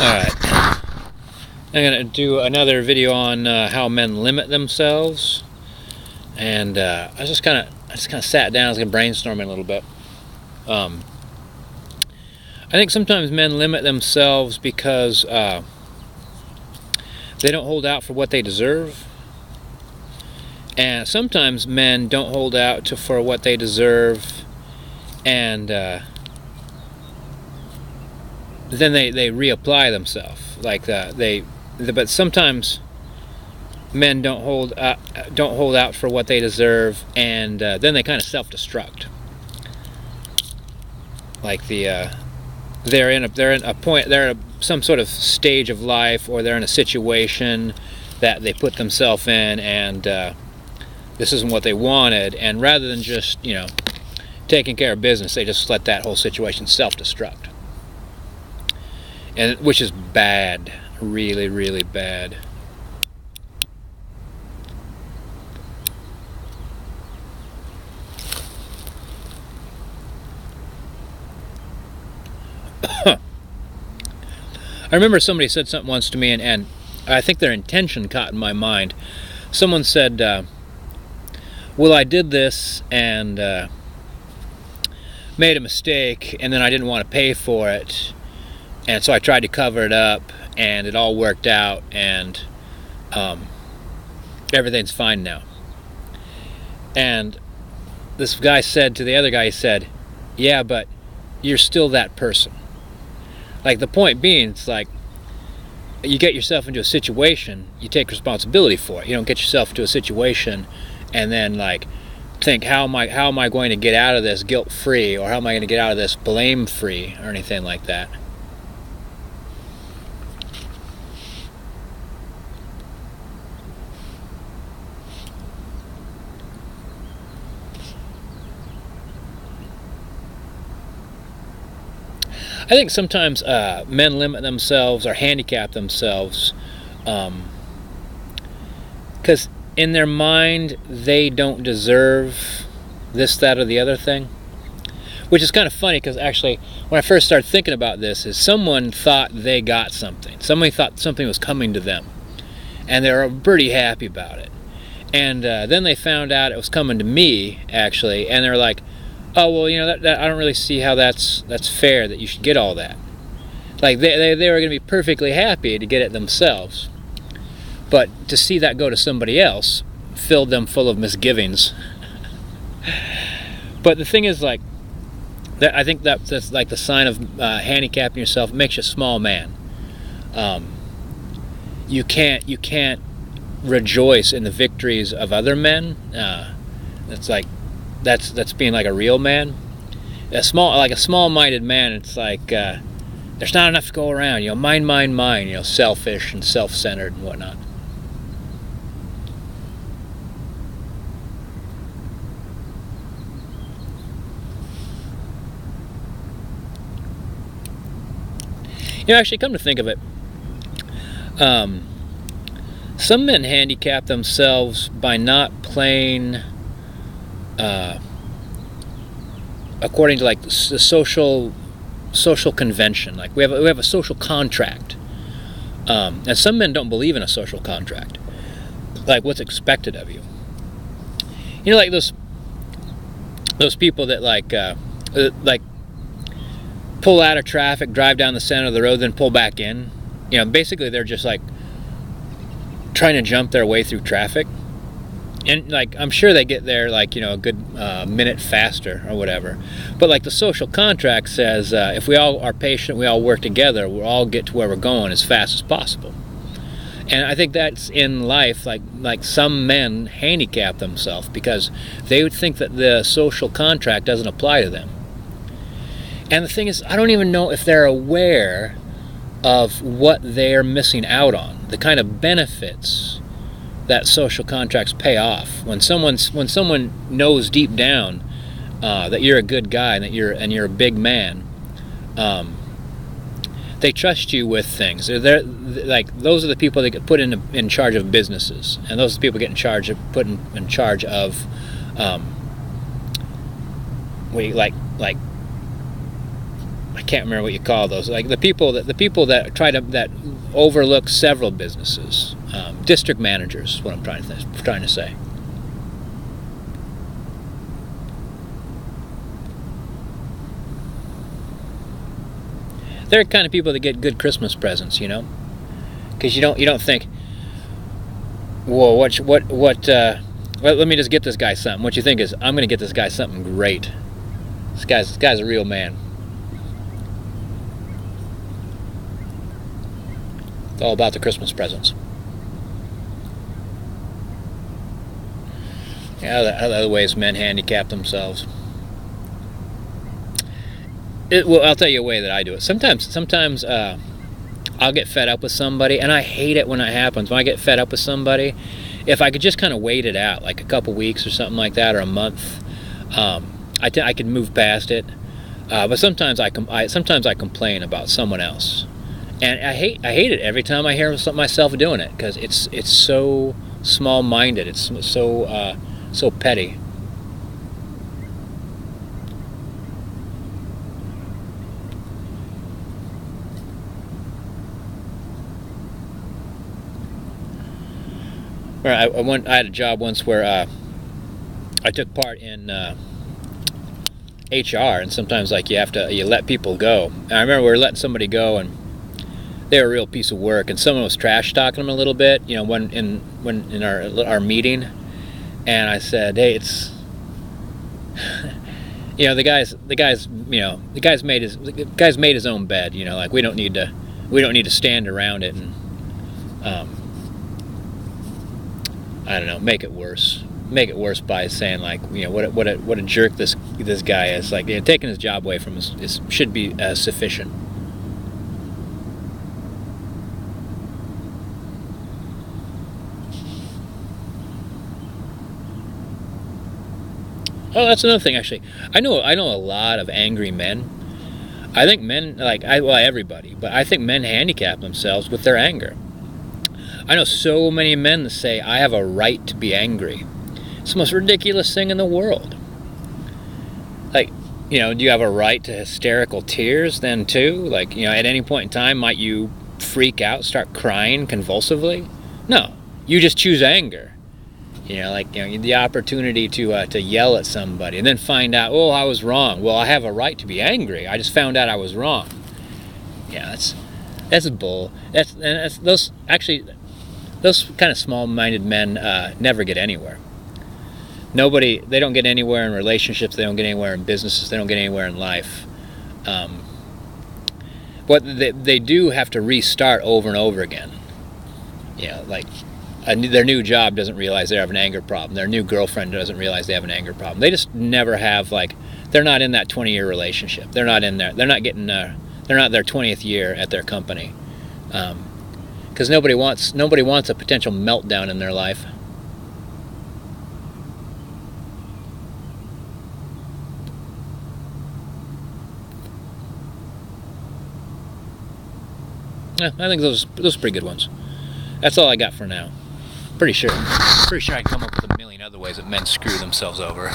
Alright, I'm going to do another video on how men limit themselves. And I just kind of sat down. I was going to brainstorm it a little bit. I think sometimes men limit themselves because they don't hold out for what they deserve. And sometimes men don't hold out for what they deserve, and then they reapply themselves. But sometimes men don't hold out for what they deserve, and then they kind of self-destruct. Like they're at some sort of stage of life, or they're in a situation that they put themselves in, and this isn't what they wanted, and rather than just, taking care of business, they just let that whole situation self-destruct. And which is bad, really, really bad. I remember somebody said something once to me, and I think their intention caught in my mind. Someone said, well, I did this and made a mistake, and then I didn't want to pay for it, and so I tried to cover it up, and it all worked out, and everything's fine now. And this guy said to the other guy, he said, yeah, but you're still that person. Like, the point being, it's like, you get yourself into a situation, you take responsibility for it. You don't get yourself into a situation and then think, how am I going to get out of this guilt-free, or how am I going to get out of this blame-free, or anything like that. I think sometimes men limit themselves or handicap themselves because in their mind they don't deserve this, that, or the other thing. Which is kind of funny, because actually when I first started thinking about this, is someone thought they got something. Somebody thought something was coming to them, and they were pretty happy about it. And then they found out it was coming to me, actually, and they're like, oh, well, that I don't really see how that's fair that you should get all that. Like, they were going to be perfectly happy to get it themselves. But to see that go to somebody else filled them full of misgivings. But the thing is, I think that's like the sign of handicapping yourself. It makes you a small man. You can't rejoice in the victories of other men. That's being like a real man. A small-minded man, it's like there's not enough to go around. Mine. Selfish and self-centered and whatnot. Actually, come to think of it, some men handicap themselves by not playing according to the social convention. Like, we have a social contract, and some men don't believe in a social contract, like what's expected of you. Like those people that pull out of traffic, drive down the center of the road, then pull back in. Basically they're just trying to jump their way through traffic. And I'm sure they get there a good minute faster or whatever. But the social contract says, if we all are patient, we all work together, we'll all get to where we're going as fast as possible. And I think that's in life. Like some men handicap themselves because they would think that the social contract doesn't apply to them. And the thing is, I don't even know if they're aware of what they're missing out on, the kind of benefits that social contracts pay off. When someone knows deep down that you're a good guy and that you're a big man, they trust you with things. Those are the people that get put in charge of businesses, and those are the people get put in charge of I can't remember what you call those. Like the people that try to that overlook several businesses. District managers is what I'm trying to say. They're the kind of people that get good Christmas presents, you know, because you don't think, whoa, let me just get this guy something. What you think is, I'm going to get this guy something great. This guy's a real man. It's all about the Christmas presents. Yeah, other ways men handicap themselves. Well, I'll tell you a way that I do it. Sometimes I'll get fed up with somebody, and I hate it when it happens. When I get fed up with somebody, if I could just kind of wait it out, like a couple weeks or something like that, or a month, I could move past it. But sometimes I complain about someone else, and I hate it every time I hear myself doing it, because it's so small-minded. It's so petty. I had a job once where I took part in HR, and sometimes like you let people go. And I remember we were letting somebody go, and they were a real piece of work, and someone was trash talking them a little bit, you know, when in our meeting, and I said, hey, it's you know, the guy's made his own bed, you know, like we don't need to stand around it and I don't know, make it worse by saying, like, you know, what a jerk this guy is. Like, you know, taking his job away from us should be sufficient. Oh, that's another thing, actually. I know a lot of angry men. I think men, like, everybody, but I think men handicap themselves with their anger. I know so many men that say, I have a right to be angry. It's the most ridiculous thing in the world. Like, you know, do you have a right to hysterical tears then too? Like, you know, at any point in time, might you freak out, start crying convulsively? No, you just choose anger. You know, like, you know, the opportunity to yell at somebody and then find out, oh, I was wrong. Well, I have a right to be angry. I just found out I was wrong. Yeah, that's bull. Those kind of small-minded men never get anywhere. They don't get anywhere in relationships, they don't get anywhere in businesses, they don't get anywhere in life. But they do have to restart over and over again. You know, like their new job doesn't realize they have an anger problem. Their new girlfriend doesn't realize they have an anger problem. They just never have, like, they're not in that 20-year relationship. They're not in there. They're not their 20th year at their company. Because nobody wants a potential meltdown in their life. Yeah, I think those are pretty good ones. That's all I got for now. Pretty sure I can come up with a million other ways that men screw themselves over.